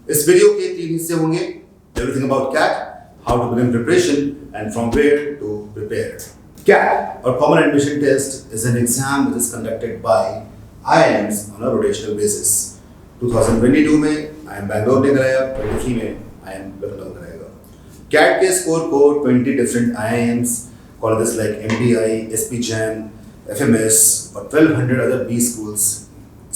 इस वीडियो के 3 हिस्से होंगे। Everything about CAT, how to begin preparation and from where to prepare. CAT or Common Admission Test is an exam which is conducted by IIMs on a rotational basis. 2022 में IIM Bangalore ने कराया, 23 में IIM Lucknow कराएगा। CAT के score को 20 different IIMs, colleges like MDI, SP Jain, FMS और 1200 other B schools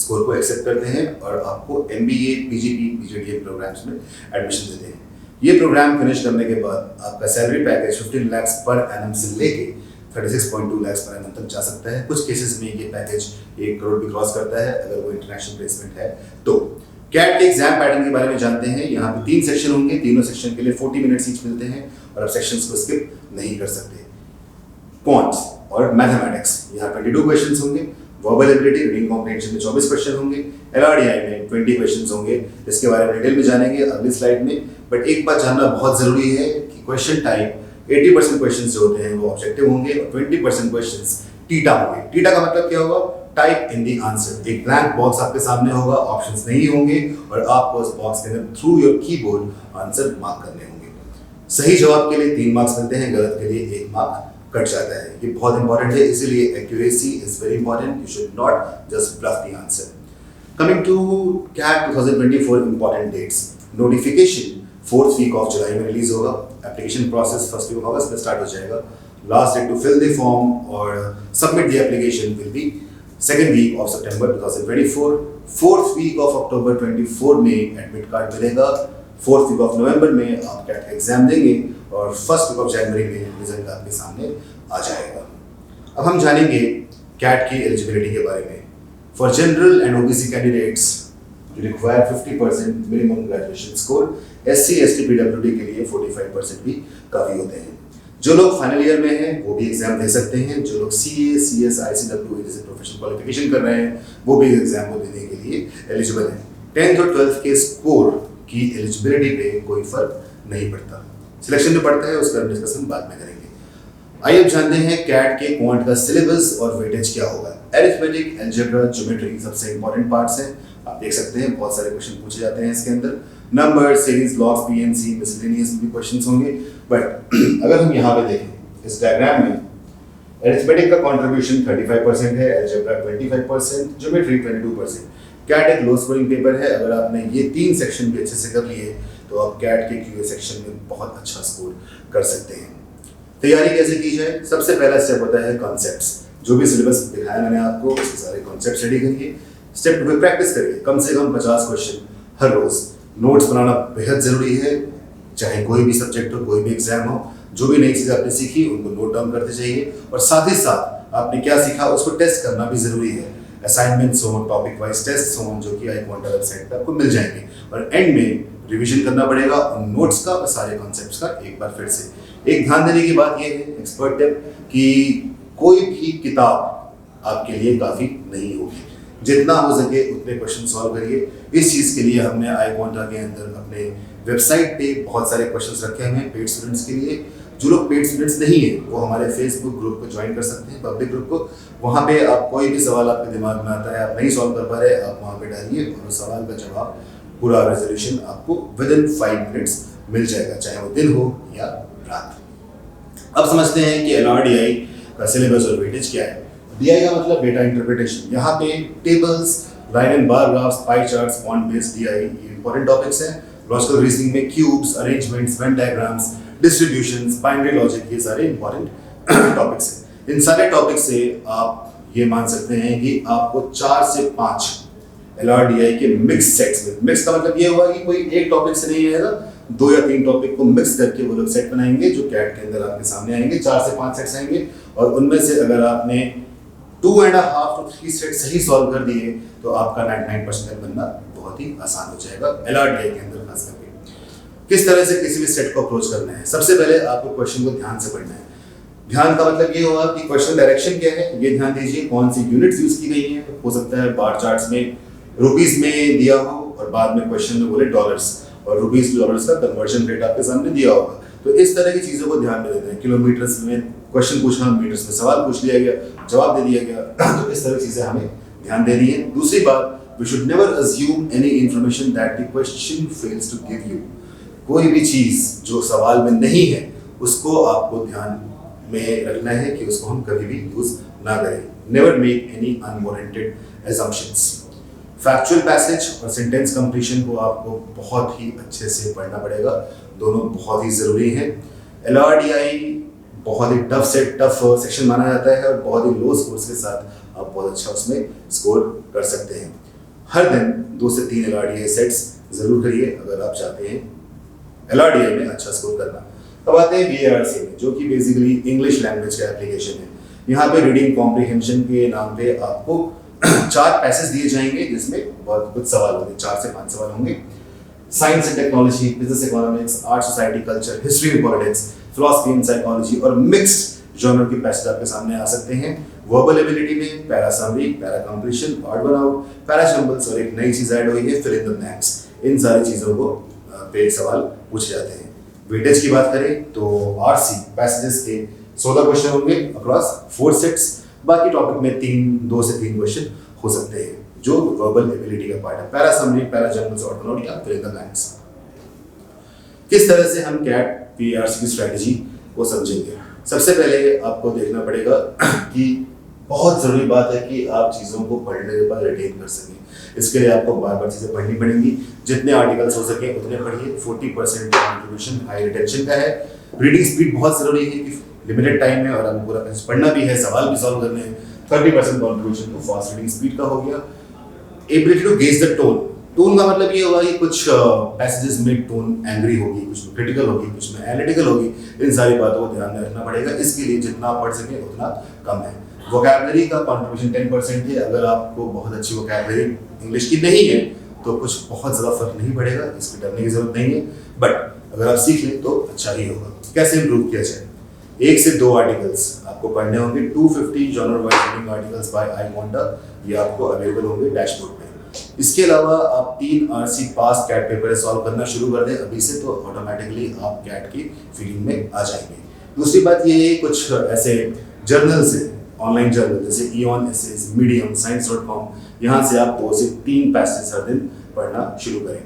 score को accept करते हैं और आपको MBA, PGP, PGDM प्रोग्राम्स में एडमिशन देते हैं। ये प्रोग्राम फिनिश करने के बाद आपका salary package 15 lakh per annum से लेके 36.2 लाख पर एनम तक जा सकता है। कुछ केसेस में ये पैकेज 1 करोड़ भी क्रॉस करता है अगर वो इंटरनेशनल प्लेसमेंट है तो। कैट के एग्जाम पैटर्न के बारे में जानते हैं। यहाँ पे 3 सेक्शन होंगे, तीनों सेक्शन के लिए 40 मिनट्स ईच मिलते हैं और आप सेक्शंस को स्किप नहीं कर सकते। क्वांट्स और मैथमेटिक्स, यहाँ 22 क्वेश्चंस होंगे। वर्बल एबिलिटी, रीडिंग कॉम्प्रिहेंशन में 24 क्वेश्चन होंगे। LRDI में 20 क्वेश्चंस होंगे। इसके बारे में डिटेल में जानेंगे अगली स्लाइड में। बट एक बात जानना बहुत जरूरी है कि क्वेश्चन टाइप 80% क्वेश्चंस जो होते हैं वो ऑब्जेक्टिव होंगे और 20% क्वेश्चंस टीटा होंगे। टीटा का मतलब क्या होगा? Type in the answer. एक ब्लैंक बॉक्स आपके सामने होगा, ऑप्शंस नहीं होंगे और आपको उस बॉक्स के अंदर through your keyboard answer mark करने होंगे। सही जवाब के लिए 3 मार्क्स मिलते हैं, गलत के लिए 1 मार्क कट जाता है। ये बहुत इंपॉर्टेंट है, इसीलिए accuracy is very important. You should not just bluff the answer. Coming to CAT 2024 important dates. Notification 4th week of July में रिलीज होगा। Application process 1st week of August में start हो जाएगा। Last date to fill the form और submit the application will be 2nd week of September 2024। 4th week of October 24 में admit card मिलेगा। 4th week of November में आप cat का exam देंगे और 1st वीक ऑफ जनवरी में result आपके सामने आ जाएगा। अब हम जानेंगे कैट की एलिजिबिलिटी के बारे में। For general and OBC candidates you require 50% minimum graduation score. SC ST PWD के लिए 45% भी काफ़ी होते हैं। जो लोग फाइनल ईयर में हैं वो भी एग्जाम दे सकते हैं। जो लोग CA, CS, ICW जैसे प्रोफेशनल क्वालिफिकेशन कर रहे हैं वो भी एग्जाम को देने के लिए एलिजिबल हैं। 10th और 12th के स्कोर की एलिजिबिलिटी पे कोई फर्क नहीं पड़ता। सिलेक्शन जो पड़ता है उसका डिस्कशन बाद में करेंगे। आइए अब जानते हैं कैट के क्वांट का सिलेबस और वेटेज क्या होगा। अरिथमेटिक, अलजेब्रा, ज्योमेट्री सबसे इंपॉर्टेंट पार्ट्स हैं। आप देख सकते हैं बहुत सारे क्वेश्चन पूछे जाते हैं इसके अंदर। Number, series, logs, PNC, miscellaneous भी क्वेश्चंस होंगे। बट अगर हम यहाँ पे देखें इस डायग्राम में अरिथमेटिक का कंट्रीब्यूशन 35% है, अलजेब्रा 25%, ज्योमेट्री 22%। कैट एक लो स्कोरिंग पेपर है। अगर आपने ये 3 सेक्शन भी अच्छे से कर लिए तो आप कैट के QA सेक्शन में बहुत अच्छा स्कोर कर सकते हैं। तैयारी कैसे की जाए? सबसे पहला स्टेप होता है कॉन्सेप्ट्स। जो भी सिलेबस दिखाया मैंने आपको उसके सारे कॉन्सेप्ट्स रेडी करिए। स्टेप 2 पे प्रैक्टिस करिए। कम से कम 50 क्वेश्चन हर रोज। नोट्स बनाना बेहद जरूरी है, चाहे कोई भी सब्जेक्ट हो, कोई भी एग्जाम हो। जो भी नई चीज़ आपने सीखी उनको नोट डाउन करते जाइए और साथ ही साथ आपने क्या सीखा उसको टेस्ट करना भी जरूरी है। असाइनमेंट्स हो, टॉपिक वाइज टेस्ट हो जो कि iQuanta वेबसाइट पर आपको मिल जाएंगे और एंड में रिवीजन करना पड़ेगा उन नोट्स का और सारे कॉन्सेप्ट्स का एक बार फिर से। एक ध्यान देने की बात यह है, एक्सपर्ट टिप, कि कोई भी किताब आपके लिए काफ़ी नहीं होगी। जितना हो सके उतने क्वेश्चन सॉल्व करिए। इस चीज़ के लिए हमने iQuanta के अंदर अपने वेबसाइट पे बहुत सारे क्वेश्चंस रखे हुए हैं पेड स्टूडेंट्स के लिए। जो लोग पेड स्टूडेंट्स नहीं है वो हमारे फेसबुक ग्रुप को ज्वाइन कर सकते हैं, पब्लिक ग्रुप को। वहाँ पे आप कोई भी सवाल आपके दिमाग में आता है, आप नहीं सॉल्व कर पा रहे, आप वहाँ पे डालिए और उस सवाल का जवाब, पूरा रेजोल्यूशन आपको विदिन 5 मिनट्स मिल जाएगा, चाहे वो दिन हो या रात। अब समझते हैं कि LRDI का सिलेबस और वेटेज क्या है। DI का मतलब डेटा इंटरप्रिटेशन। यहाँ पे tables, line and bar graphs, pie charts, font based DI ये इंपॉर्टेंट टॉपिक्स हैं। लॉजिकल रीजनिंग में cubes, arrangements, Venn diagrams, distributions, binary logic, ये सारे इंपॉर्टेंट टॉपिक्स हैं। इन सारे टॉपिक से आप ये मान सकते हैं कि आपको 4 से 5 LRDI के मिक्स सेट्स में, मिक्स का मतलब ये हुआ कि कोई एक टॉपिक से नहीं आएगा, 2 या 3 टॉपिक को मिक्स करके वो लोग सेट बनाएंगे जो कैट के अंदर आपके सामने आएंगे। 4 से 5 सेट्स आएंगे और उनमें से अगर आपने 2.5 to 3 सेट सही सॉल्व कर दिए तो आपका 99% बनना बहुत ही आसान हो जाएगा LRDI के अंदर खास करके। किस तरह से किसी भी सेट को अप्रोच करना है? सबसे पहले आपको क्वेश्चन को ध्यान से पढ़ना है। ध्यान का मतलब ये हुआ कि क्वेश्चन डायरेक्शन क्या है, ये ध्यान दीजिए। कौन सी यूनिट्स यूज की गई हैं, हो सकता है बार चार्ट्स में रुपीस में दिया हो और बाद में क्वेश्चन में बोले डॉलर्स और रुपीस डॉलर्स का कन्वर्जन रेट आपके सामने दिया होगा। तो इस तरह की चीज़ों को ध्यान में देते हैं। किलोमीटर्स में क्वेश्चन पूछना, मीटर्स में सवाल पूछ लिया गया, जवाब दे दिया गया। तो इस तरह की चीज़ें हमें ध्यान देनी है। दूसरी बात, We should never assume any information that the question fails to give you. कोई भी चीज़ जो सवाल में नहीं है उसको आपको ध्यान में रखना है कि उसको हम कभी भी यूज़ ना करें. Never make any unwarranted assumptions. Factual passage और सेंटेंस कंप्लीशन को आपको बहुत ही अच्छे से पढ़ना पड़ेगा. दोनों बहुत ही ज़रूरी हैं. LRDI बहुत ही टफ सेक्शन माना जाता है और बहुत ही लो स्कोर्स के साथ आप बहुत अच्छा उसमें स्कोर कर सकते हैं. हर दिन 2 से 3 LRDI सेट्स ज़रूर करिए अगर आप चाहते हैं LRDI में अच्छा स्कोर करना. अब आते हैं VARC में, जो कि बेसिकली इंग्लिश लैंग्वेज का एप्लीकेशन है. यहाँ पे रीडिंग कॉम्प्रिहेंशन के नाम पे आपको 4 पैसेज दिए जाएंगे जिसमें बहुत कुछ सवाल होंगे. 4 से 5 सवाल होंगे. Science and technology, business economics, art society culture, history and politics, philosophy and psychology और मिक्स्ड जर्नल के पैसेज आपके सामने आ सकते हैं. वर्बल एबिलिटी में para summary, para completion, odd one out, para jumbles और एक नई चीज ऐड हुई है फिल इन द ब्लैंक्स. इन सारी चीजों को पे सवाल पूछे जाते हैं. वेटेज की बात करें तो RC पैसेजेस के 16 क्वेश्चन होंगे अक्रॉस 4 सेट्स. बाकी टॉपिक में 2 से 3 क्वेश्चन हो सकते हैं जो वर्बल एबिलिटी का पार्ट है. Para summary, para jumbles, odd one out या फिल इन द ब्लैंक्स. किस तरह से हम कैट VARC की स्ट्रेटजी को समझेंगे. सबसे पहले आपको देखना पड़ेगा कि बहुत ज़रूरी बात है कि आप चीज़ों को पढ़ने के बाद रिटेन कर सकें. इसके लिए आपको बार बार चीज़ें पढ़नी पड़ेंगी. जितने आर्टिकल्स हो सके उतने पढ़िए. 40% कंट्रीब्यूशन हाई रिटेंशन का है. रीडिंग स्पीड बहुत ज़रूरी है कि लिमिटेड टाइम में और आपको पूरा पढ़ना भी है, सवाल भी सॉल्व करने हैं. 30% कंट्रीब्यूशन तो फास्ट रीडिंग स्पीड का हो गया. Ability to gauge the tone. Tone का मतलब ये होगा कि कुछ पैसेजेस में टोन एंग्री होगी, कुछ में क्रिटिकल होगी, कुछ में एनालिटिकल होगी. इन सारी बातों को ध्यान में रखना पड़ेगा. इसके लिए जितना आप पढ़ सकें उतना कम है. वोकैबुलरी का कंट्रीब्यूशन 10% है. अगर आपको बहुत अच्छी वोकैबुलरी इंग्लिश की नहीं है तो कुछ बहुत ज़्यादा फर्क नहीं पड़ेगा. इसकी डरने की जरूरत नहीं है. बट अगर आप सीख लें तो अच्छा ही होगा. कैसे इम्प्रूव किया जाए? 1 से 2 आर्टिकल्स आपको पढ़ने होंगे. 250 journal wise reading articles by iWanda ये आपको अवेलेबल होंगे डैशबोर्ड में. इसके अलावा आप 3 RC पास कैट पेपर सॉल्व करना शुरू कर दें अभी से तो ऑटोमेटिकली आप कैट की फीलिंग में आ जाएंगे. दूसरी बात ये है कुछ ऐसे जर्नल्स हैं, ऑनलाइन जर्नल जैसे EON Essays, मीडियम, science.com. यहाँ से आप 2 से 3 पैसेज हर दिन पढ़ना शुरू करें.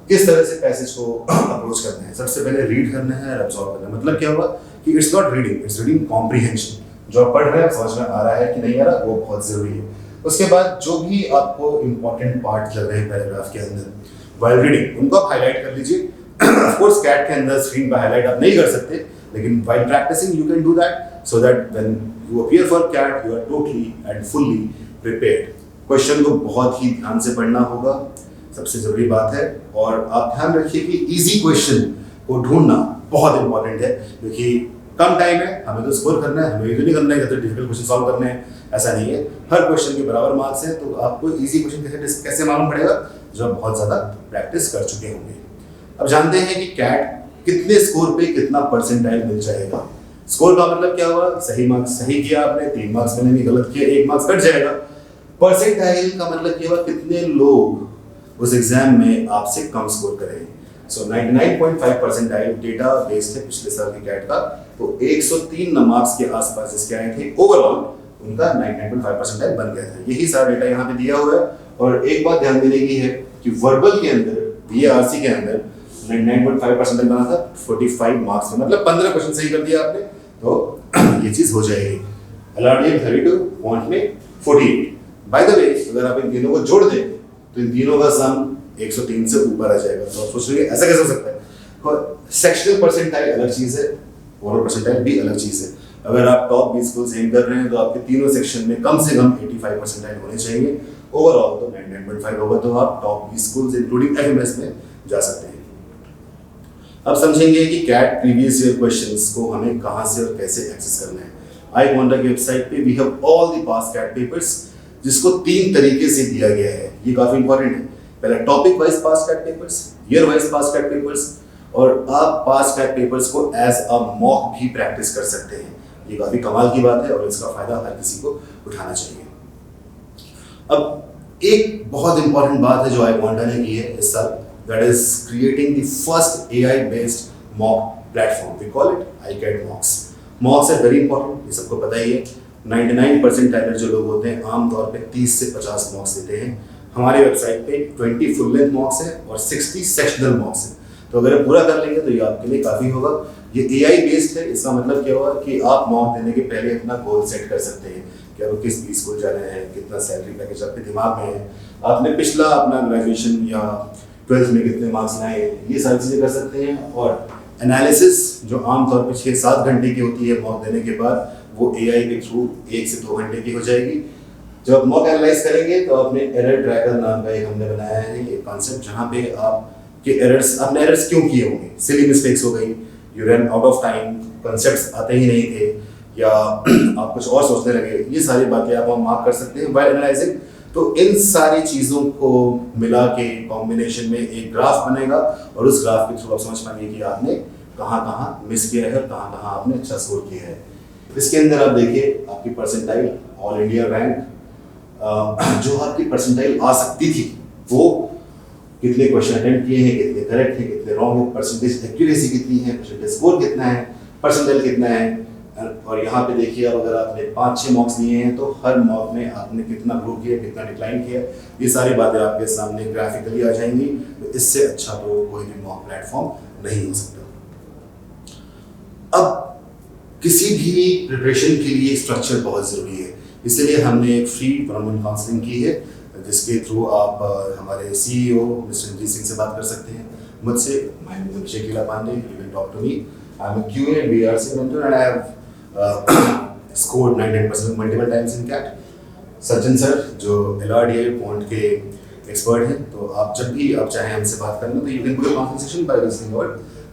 किस तरह से पैसेज को अप्रोच करना है? सबसे पहले रीड करना है और अब्सॉर्ब करना है. मतलब क्या हुआ कि it's not reading, it's reading comprehension. जो आप पढ़ रहे हैं समझ में आ रहा है कि नहीं आ रहा वो बहुत जरूरी है. उसके बाद जो भी आपको इंपॉर्टेंट पार्ट लग रहे हैं पैराग्राफ के अंदर वाइल रीडिंग उनको आप हाईलाइट कर लीजिए. ऑफ कोर्स कैट के अंदर स्क्रीन पर हाईलाइट आप नहीं कर सकते लेकिन while practising you can do that so that when you appear for CAT you are totally and fully prepared. Question को बहुत ही ध्यान से पढ़ना होगा, सबसे जरूरी बात है. और आप ध्यान रखिए कि इजी क्वेश्चन को ढूंढना बहुत इंपॉर्टेंट है क्योंकि कम टाइम है, हमें तो स्कोर करना है, हमें ये नहीं करना है कि डिफिकल्ट क्वेश्चन सॉल्व करने हैं. ऐसा नहीं है. हर क्वेश्चन के बराबर मार्क्स हैं तो आपको इजी क्वेश्चन कैसे मालूम पड़ेगा जो आप बहुत ज़्यादा प्रैक्टिस कर चुके होंगे. अब जानते हैं कि कैट कितने स्कोर पे कितना परसेंटाइल मिल जाएगा. स्कोर का मतलब क्या हुआ? सही मार्क्स सही किया आपने, 3 मार्क्स मैंने भी गलत किया, 1 मार्क्स कट जाएगा. परसेंटाइल का मतलब क्या हुआ? कितने लोग उस एग्जाम में आपसे कम स्कोर करेंगे. सो 99.5 परसेंटाइल डेटा बेस्ड है पिछले साल के कैट का. तो 103 मार्क्स के आसपास इसके आए थे. ओवरऑल उनका 99.5 परसेंटाइल बन गया था. यही सारा डेटा यहाँ पे दिया हुआ है. और एक बात ध्यान देने की है कि वर्बल के अंदर VARC के अंदर 99.5 परसेंटाइल बना था 45 मार्क्स में. मतलब 15 क्वेश्चन सही कर दिया आपने तो ये चीज हो जाएगी. LRDI 32, क्वांट में 48. बाय द वे अगर आप इन तीनों को जोड़ दें तो इन तीनों का सम 103 से ऊपर आ जाएगा. तो आप सोच रहे ऐसा कैसे हो सकता है? सेक्शनल परसेंटाइल अलग चीज है, ओवरऑल परसेंटाइल भी अलग चीज है. अगर आप टॉप 20 स्कूल एम कर रहे हैं तो आपके तीनों सेक्शन में कम से कम 85 परसेंटाइल होने चाहिए. ओवरऑल तो 99.5 होगा तो आप टॉप 20 स्कूल इंक्लूडिंग FMS में जा सकते हैं. अब समझेंगे कि कैट प्रीवियस ईयर क्वेश्चंस को हमें कहां से और कैसे एक्सेस करना है. iWanda की वेबसाइट पे we have all the past CAT papers जिसको 3 तरीके से दिया गया है. ये काफी इंपॉर्टेंट है. पहला topic wise past CAT papers, year wise past CAT papers और आप पास्ट कैट पेपर्स को एज अ मॉक भी प्रैक्टिस कर सकते हैं. ये काफी कमाल की बात है और इसका फायदा हर किसी को उठाना चाहिए. अब एक बहुत इंपॉर्टेंट बात है जो iWanda ने की है इस साल, that is creating the first AI based mock platform. We call it iCAT mocks. Mocks are very important, ये सबको पता ही है. 99 परसेंटाइलर जो लोग होते हैं आमतौर पे 30 से 50 मॉक्स देते हैं. हमारी वेबसाइट पे 20 फुल लेंथ मॉक्स है और 60 सेक्शनल मॉक्स है। तो अगर आप पूरा कर लेंगे तो ये आपके लिए काफ़ी होगा। ये AI बेस्ड है, इसका मतलब क्या हुआ कि आप मॉक देने के पहले अपना गोल सेट कर सकते हैं कि आपको किस भी स्कूल जाना है, कितना सैलरी पैकेज आपके दिमाग में है, आपने पिछला अपना ग्रेजुएशन या 12th में कितने मार्क्स लाए, ये सारी चीज़ें कर सकते हैं। और एनालिसिस जो आमतौर पर 6-7 घंटे की होती है मॉक देने के बाद, वो AI के थ्रू 1 से 2 घंटे की हो जाएगी। जब आप मॉक एनालाइज करेंगे तो आपने एरर ट्रैकर नाम का एक हमने बनाया है एक कॉन्सेप्ट, जहाँ पे आपके एरर्स, आपने एरर्स क्यों किए होंगे, सिली मिस्टेक्स हो गई, you run out of time, concepts आते ही नहीं थे, या आप कुछ और सोचने लगे, ये सारी बातें आप मार्क कर सकते हैं व्हाइल एनालाइजिंग। तो इन सारी चीज़ों को मिला के कॉम्बिनेशन में एक ग्राफ बनेगा और उस ग्राफ के थ्रू आप समझ पाएंगे कि आपने कहाँ कहाँ मिस किया है और कहाँ कहाँ आपने अच्छा स्कोर किया है। इसके अंदर आप देखिए आपकी परसेंटाइल, ऑल इंडिया रैंक, जो आपकी परसेंटाइल आ सकती थी वो कितने क्वेश्चन अटेम्प्ट किए हैं, कितने करेक्ट हैं, कितने रॉन्ग हैं, परसेंटेज एक्यूरेसी कितनी है, परसेंटेज स्कोर कितना है, परसेंटाइल कितना है। और यहाँ पे देखिए अब अगर आपने 5-6 मॉक्स लिए हैं तो हर मॉक में आपने कितना ग्रो किया, कितना डिक्लाइन किया, ये सारी बातें आपके सामने ग्राफिकली आ जाएंगी। तो इससे अच्छा तो कोई भी मॉक प्लेटफॉर्म नहीं हो सकता। अब किसी भी प्रिपरेशन के लिए स्ट्रक्चर बहुत ज़रूरी है, इसलिए हमने एक फ्री वन-ऑन-वन काउंसलिंग की है जिसके थ्रू आप हमारे CEO मिस्टर इंद्रजीत सिंह से बात कर सकते हैं। मुझसे, my name is Shakila Pandey, you can talk to me. I am a QA and BRC mentor and I have scored 99% multiple times in CAT। Sachin sir जो LRDI पॉइंट के एक्सपर्ट हैं, तो आप जब भी आप चाहें हमसे बात करना तो you can book a consultation by visiting our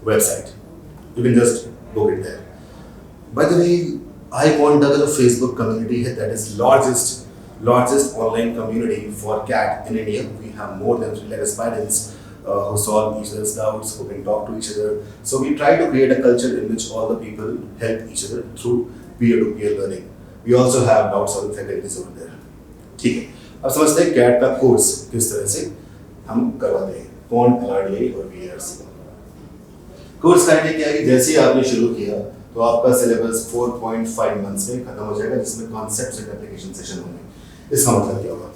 website, you can just book it there. By the way, iQuanta का जो Facebook कम्युनिटी है, that is largest online community for CAT in India. We have more than 3 lakh aspirants who solve each other's doubts, who can talk to each other. So we try to create a culture in which all the people help each other through peer-to-peer learning. We also have doubt-solving faculties over there. ठीक है, अब समझते हैं CAT का course किस तरह से हम करवाते हैं, कौन LRDI और BRC का कोर्स करने क्या है कि जैसे ही आपने शुरू किया तो आपका सिलेबस 4.5 मंथ्स में खत्म हो जाएगा, जिसमें कॉन्सेप्ट्स एंड एप्लीकेशन सेशन होंगे। इसका मतलब क्या होगा,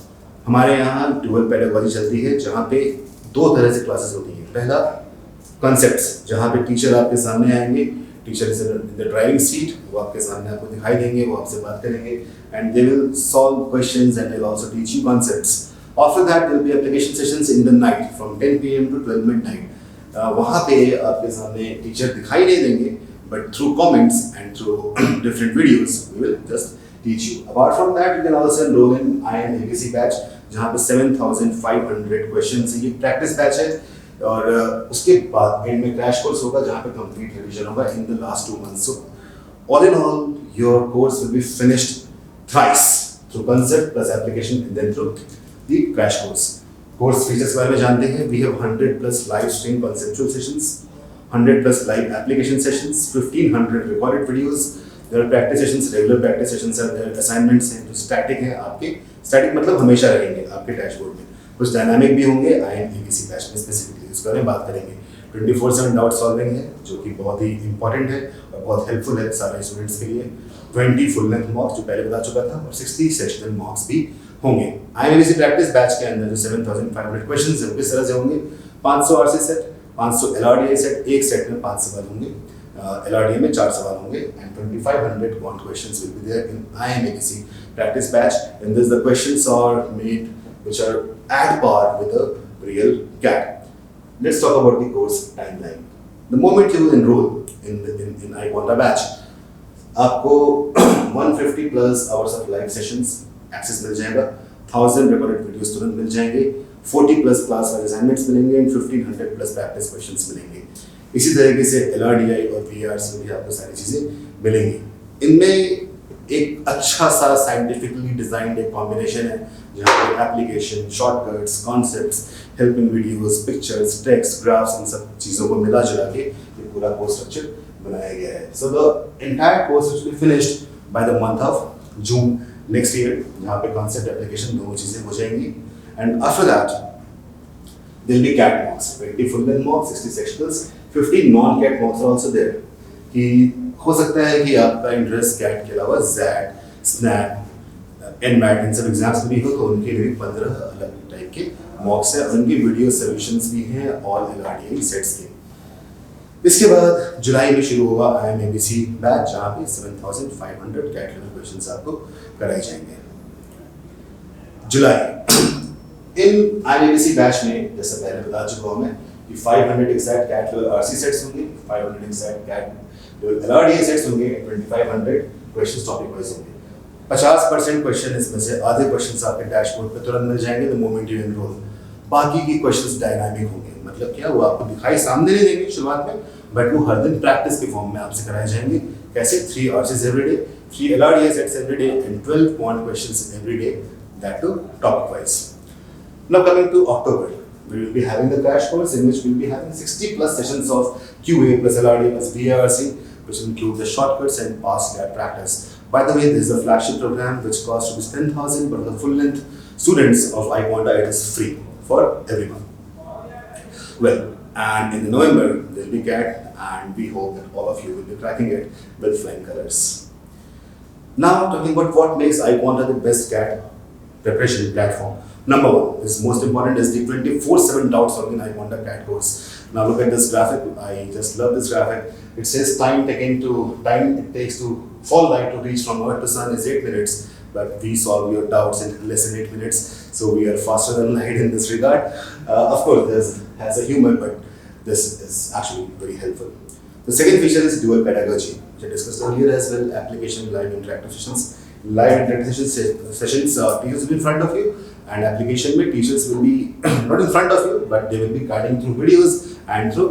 हमारे यहाँ डुअल पेडागोजी चलती है जहाँ पे 2 तरह से क्लासेस होती हैं। पहला कॉन्सेप्ट्स, जहाँ पे टीचर आपके सामने आएंगे, teacher is in the driving seat, वो आपके सामने आपको दिखाई देंगे, वो आपसे बात करेंगे and they will solve questions and they will also teach you concepts. After that there will be application sessions in the night from 10 PM to 12 midnight। वहाँ पे आपके सामने टीचर दिखाई नहीं देंगे, but through comments and through different videos we will just teach you. Apart from that, you can also enroll in IMABC batch, जहाँ पे 7,500 questions ये प्रैक्टिस बैच है, और उसके बाद एंड में क्रैश कोर्स होगा जहाँ पे कंप्लीट रिवीजन होगा in the last 2 months. So all in all, your course will be finished thrice through concept plus application and then through the crash course. Course features के बारे में जानते हैं। We have 100+ live stream conceptual sessions, 100+ live application sessions, 1500 recorded videos. There are practice sessions, regular practice sessions are there, assignments हैं जो static हैं आपके, static मतलब हमेशा रहेंगे आपके डैशबोर्ड में, कुछ डायनामिक भी होंगे IMABC बैच में स्पेसिफिकली, इसके बारे में बात करेंगे। 24/7 डाउट सॉल्विंग है जो कि बहुत ही इंपॉर्टेंट है और बहुत हेल्पफुल है सारे स्टूडेंट्स के लिए। 20 फुल लेंथ मॉक्स जो पहले बता चुका था और 60 सेशनल मॉक्स भी होंगे। IMABC प्रैक्टिस बैच के अंदर जो 7,500 क्वेश्चंस हैं किस तरह से होंगे, 500 RC सेट, 500 LRDI सेट, एक सेट में 5 सवाल होंगे, LRDI में 4 सवाल होंगे and 2,500 quant questions will be there in IMABC practice batch, and thus the questions are made which are at par with the real CAT. Let's talk about the course timeline. The moment you enroll in iQuanta batch, आपको 150+ hours of live sessions access मिल जाएगा, 1000 recorded videos तुरंत मिल जाएंगे, 40+ class वाले assignments मिलेंगे and 1500+ practice questions मिलेंगे। इसी तरीके से LRDI और BRC में भी आपको सारी चीज़ें मिलेंगी। इनमें एक अच्छा सा साइंटिफिकली डिजाइंड एक कॉम्बिनेशन है जहाँ पे application, shortcuts, concepts, helping videos, pictures, text, graphs, इन सब चीज़ों को मिला जुला के ये पूरा कोर्स स्ट्रक्चर बनाया गया है। So the entire course will be finished by the month of June next year, जहाँ पे कॉन्सेप्ट एप्लीकेशन दोनों चीज़ें हो जाएंगी। And after that there will be CAT mocks, 20 full length mocks, 60 sectionals, 50 non-CAT mocks are also there। कि हो सकता है कि आपका इंटरेस्ट CAT के अलावा ZAT, SNAP, इन मैट इन सब एग्जाम्स में भी हो तो उनके लिए भी 15 अलग टाइप के मॉक्स हैं, उनकी वीडियो सोल्यूशंस भी हैं ऑल LRDA सेट्स के। इसके बाद जुलाई में शुरू होगा IMABC बैच, जहाँ पे 7500 कैट लेवल क्वेश्चंस आपको कराए जाएंगे। जुलाई इन IMABC बैच में जैसे पहले बता चुका हूँ मैं कि 500 exact CAT level RC sets होंगे, 500 exact CAT level LRDA sets होंगे, 2500 क्वेश्चंस टॉपिक वाइज होंगे। 50% क्वेश्चन इसमें से आधे क्वेश्चंस आपके डैशबोर्ड पे तुरंत मिल जाएंगे द मोमेंट यू एनरोल। बाकी की क्वेश्चंस डायनामिक होंगे, मतलब क्या वो आपको दिखाई सामने नहीं देंगे शुरुआत में, बट वो हर दिन प्रैक्टिस के फॉर्म में आपसे कराए जाएंगे। कैसे? 3 RCs every day, 3 LRDA sets every day and 12 quant questions every day, that too topic wise. Now coming to October, we will be having the crash course in which we will be having 60 plus sessions of QA plus LRDA plus VARC, which include the shortcuts and past gap practice. By the way, this is a flagship program which costs rupees 10,000, but the full length students of iQuanta, it is free for everyone. Well, and in November there will be CAT, and we hope that all of you will be cracking it with flying colors. Now talking about what makes iQuanta the best CAT preparation platform. Number one is most important is the 24/7 doubt solving iQuanta CAT course. Now look at this graphic. I just love this graphic. It says time it takes to fall light to reach from Earth to Sun is 8 minutes, but we solve your doubts in less than 8 minutes. So we are faster than light in this regard. Of course, this has a humor, but this is actually very helpful. The second feature is dual pedagogy, which I discussed earlier as well. Application live interactive sessions. Live interactive sessions, teachers will be in front of you, and application में teachers will be not in front of you, but they will be guiding through videos and through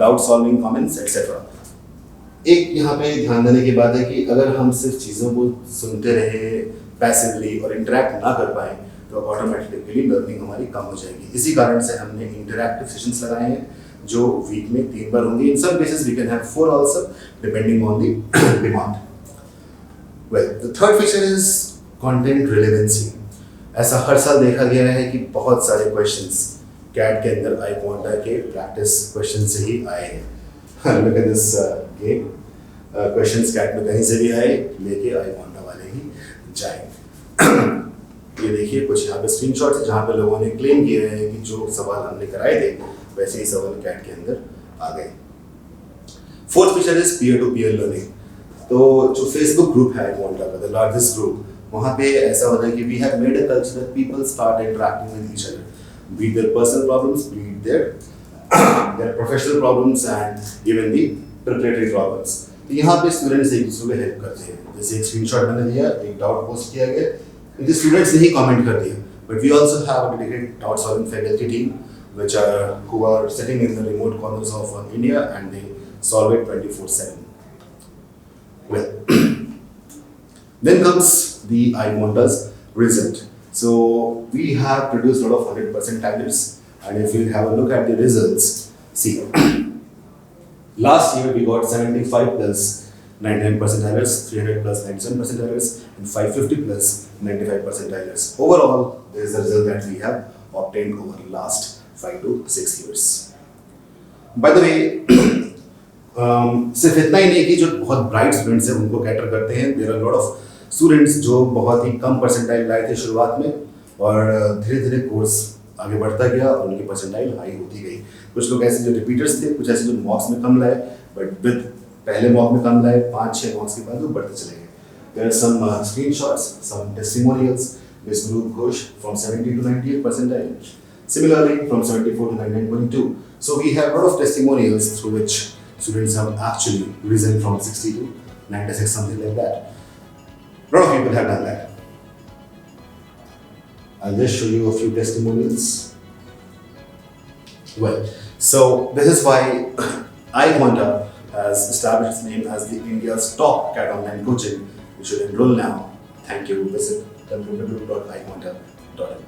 doubt solving comments, etc. एक यहाँ पे ध्यान देने की बात है कि अगर हम सिर्फ चीज़ों को सुनते रहे पैसिवली और इंटरेक्ट ना कर पाए तो ऑटोमेटिकली लर्निंग हमारी कम हो जाएगी। इसी कारण से हमने इंटरैक्टिव सेशंस लगाए हैं जो वीक में 3 बार होंगे। In some cases we can have 4 also depending on the demand. Well, the third feature is content relevancy. ऐसा हर साल देखा गया है कि बहुत सारे क्वेश्चंस कैट के अंदर iQuanta के प्रैक्टिस क्वेश्चन से ही आए हैं। Look at this game, questions CAT में कहीं से भी आए लेके iQuanta वाले ही जाएंगे। ये देखिए कुछ यहाँ पे स्क्रीनशॉट्स है जहाँ पे लोगों ने क्लेम किए हैं कि जो सवाल हमने कराए थे वैसे ही सवाल कैट के अंदर आ गए। Fourth feature is peer to peer learning. तो जो फेसबुक ग्रुप है iQuanta का, द लार्जेस्ट ग्रुप, वहाँ पे ऐसा होता है कि we have made a culture that people start interacting with each other, be it their personal problems, be it their professional problems and even the preparatory problems. तो यहाँ पे स्टूडेंट्स एक दूसरे को हेल्प करते हैं। जैसे एक स्क्रीनशॉट मैंने दिया, एक डाउट पोस्ट किया गया, the students ने ही कमेंट कर दिया, but we also have a dedicated doubt solving faculty team who are sitting in the remote corners of India and they solve it 24/7. Well, then comes the iQuanta's result. So we have produced a lot of 100 percentiles, and if you have a look at the results, see, last year we got 75 plus 99 percentiles, 300 plus 97 percentiles, and 550 plus 95 percentiles. Overall, this is the result that we have obtained over the last 5 to 6 years. By the way, सिर्फ इतना ही नहीं कि जो बहुत bright students हैं उनको cater करते हैं। There are lot of students जो बहुत ही कम परसेंटाइल लाए थे शुरुआत में, और धीरे धीरे कोर्स आगे बढ़ता गया और उनकी परसेंटाइल हाई होती गई। कुछ लोग ऐसे जो रिपीटर्स थे, कुछ ऐसे जो मॉक्स में कम लाए, बट विद पहले मॉक में कम लाए, 5-6 मॉक्स के बाद वो बढ़ते चले गए। There are some screenshots, some testimonials which grew Ghosh from 70 to 98 percentile. Similarly, from 74 to 99.2. So we have a lot of testimonials through which students have actually risen from 60 to 96, something like that. A lot of people have done that. I'll just show you a few testimonials. Well, so this is why iQuanta has established its name as the India's top CAT online coaching. You should enroll now. Thank you. Visit www.iQuanta.in.